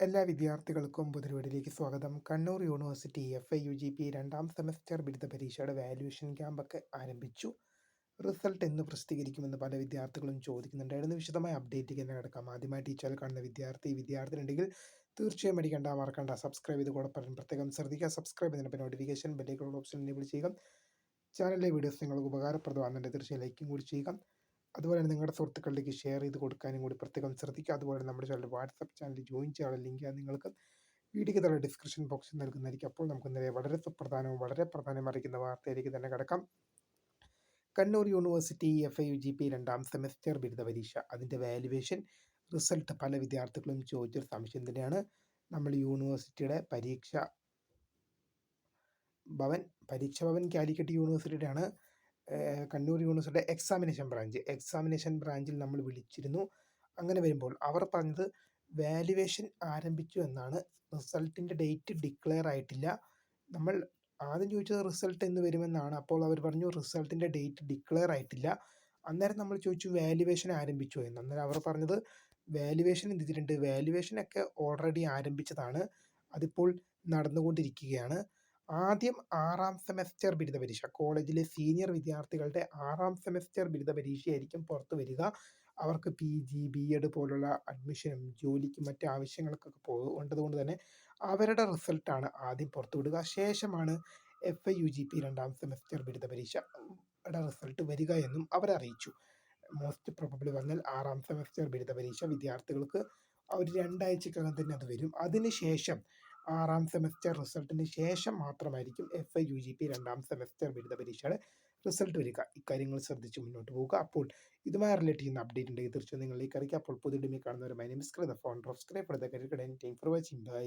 എല്ലാ വിദ്യാർത്ഥികൾക്കും പുതുപടിയിലേക്ക് സ്വാഗതം. കണ്ണൂർ യൂണിവേഴ്സിറ്റി FIUGP രണ്ടാം സെമസ്റ്റർ ബിരുദ പരീക്ഷയുടെ വാല്യുവേഷൻ ക്യാമ്പൊക്കെ ആരംഭിച്ചു. റിസൾട്ട് എന്ന് പ്രസിദ്ധീകരിക്കുമെന്ന് പല വിദ്യാർത്ഥികളും ചോദിക്കുന്നുണ്ടായിരുന്നു. വിശദമായ അപ്ഡേറ്റിലേക്ക് തന്നെ കിടക്കാം. ആദ്യമായിട്ട് ഈ ചാനൽ കാണുന്ന വിദ്യാർത്ഥി ഉണ്ടെങ്കിൽ തീർച്ചയായും അടിക്കണ്ട, മറക്കണ്ട, സബ്സ്ക്രൈബ് ചെയ്ത് കൂടെ പറയാൻ പ്രത്യേകം ശ്രദ്ധിക്കുക. സബ്സ്ക്രൈബ് ചെയ്യുന്നതിന് നോട്ടിഫിക്കേഷൻ ബെല്ലൈക്കൺ ഓപ്ഷൻ എനേബിൾ ചെയ്യുക. ചാനലിലെ വീഡിയോസ് നിങ്ങൾക്ക് ഉപകാരപ്രദമാകുന്നുണ്ട് തീർച്ചയായും ലൈക്കും കൂടി ചെയ്യുക. അതുപോലെ തന്നെ നിങ്ങളുടെ സുഹൃത്തുക്കളിലേക്ക് ഷെയർ ചെയ്ത് കൊടുക്കാനും കൂടി പ്രത്യേകം ശ്രദ്ധിക്കുക. അതുപോലെ നമ്മുടെ ചാനൽ വാട്സപ്പ് ചാനൽ ജോയിൻ ചെയ്യാനുള്ള ലിങ്ക് നിങ്ങൾക്ക് വീഡിയോയ്ക്ക് താഴെ ഡിസ്ക്രിപ്ഷൻ ബോക്സിൽ നൽകുന്നതായിരിക്കും. അപ്പോൾ നമുക്ക് ഇന്നലെ വളരെ സുപ്രധാനവും വളരെ പ്രാധാന്യമറിയിക്കുന്ന വാർത്തയിലേക്ക് തന്നെ കിടക്കാം. കണ്ണൂർ യൂണിവേഴ്സിറ്റി FIUGP രണ്ടാം സെമസ്റ്റർ ബിരുദ പരീക്ഷ അതിൻ്റെ വാല്യുവേഷൻ റിസൾട്ട് പല വിദ്യാർത്ഥികളും ചോദിച്ചൊരു സംശയം തന്നെയാണ്. നമ്മൾ യൂണിവേഴ്സിറ്റിയുടെ പരീക്ഷാ ഭവൻ കാലിക്കറ്റ് യൂണിവേഴ്സിറ്റിയുടെ ആണ്. കണ്ണൂർ യൂണിവേഴ്സിറ്റിയുടെ എക്സാമിനേഷൻ ബ്രാഞ്ചിൽ നമ്മൾ വിളിച്ചിരുന്നു. അങ്ങനെ വരുമ്പോൾ അവർ പറഞ്ഞത് വാല്യുവേഷൻ ആരംഭിച്ചു എന്നാണ്. റിസൾട്ടിൻ്റെ ഡേറ്റ് ഡിക്ലെയർ ആയിട്ടില്ല. നമ്മൾ ആദ്യം ചോദിച്ചത് റിസൾട്ട് എന്ന് വരുമെന്നാണ്. അപ്പോൾ അവർ പറഞ്ഞു റിസൾട്ടിൻ്റെ ഡേറ്റ് ഡിക്ലെയർ ആയിട്ടില്ല. അന്നേരം നമ്മൾ ചോദിച്ചു വാല്യുവേഷൻ ആരംഭിച്ചു എന്ന്. അന്നേരം അവർ പറഞ്ഞത് വാല്യുവേഷൻ എന്തിട്ടുണ്ട്, വാല്യുവേഷനൊക്കെ ഓൾറെഡി ആരംഭിച്ചതാണ്, അതിപ്പോൾ നടന്നുകൊണ്ടിരിക്കുകയാണ്. ആദ്യം 6ാം സെമസ്റ്റർ ബിരുദ പരീക്ഷ, കോളേജിലെ സീനിയർ വിദ്യാർത്ഥികളുടെ 6ാം സെമസ്റ്റർ ബിരുദ പരീക്ഷയായിരിക്കും പുറത്തു വരിക. അവർക്ക് PG BEd പോലുള്ള അഡ്മിഷനും ജോലിക്കും മറ്റ് ആവശ്യങ്ങൾക്കൊക്കെ പോകേണ്ടതുകൊണ്ട് തന്നെ അവരുടെ റിസൾട്ടാണ് ആദ്യം പുറത്തുവിടുക. ശേഷമാണ് FIUGP രണ്ടാം സെമസ്റ്റർ ബിരുദ പരീക്ഷയുടെ റിസൾട്ട് വരിക എന്നും അവരറിയിച്ചു. മോസ്റ്റ് പ്രോബബ്ലി പറഞ്ഞാൽ 6ാം സെമസ്റ്റർ ബിരുദ പരീക്ഷ വിദ്യാർത്ഥികൾക്ക് ഒരു 2 ആഴ്ചക്കകം തന്നെ അത് വരും. അതിനുശേഷം 6ാം സെമസ്റ്റർ റിസൾട്ടിന് ശേഷം മാത്രമായിരിക്കും FIUGP രണ്ടാം സെമസ്റ്റർ ബിരുദ പരീക്ഷയുടെ റിസൾട്ട് വരിക. ഇക്കാര്യങ്ങൾ ശ്രദ്ധിച്ച് മുന്നോട്ട് പോവുക. അപ്പോൾ ഇതുമായി റിലേറ്റ് ചെയ്യുന്ന അപ്ഡേറ്റ് ഉണ്ടെങ്കിൽ തീർച്ചയായും നിങ്ങളിലേക്ക് അറിയിക്കുക. അപ്പോൾ പുതിയ കാണുന്നവർ my name is Kritha, founder of scribe for the career guidance. Thank for watching. By.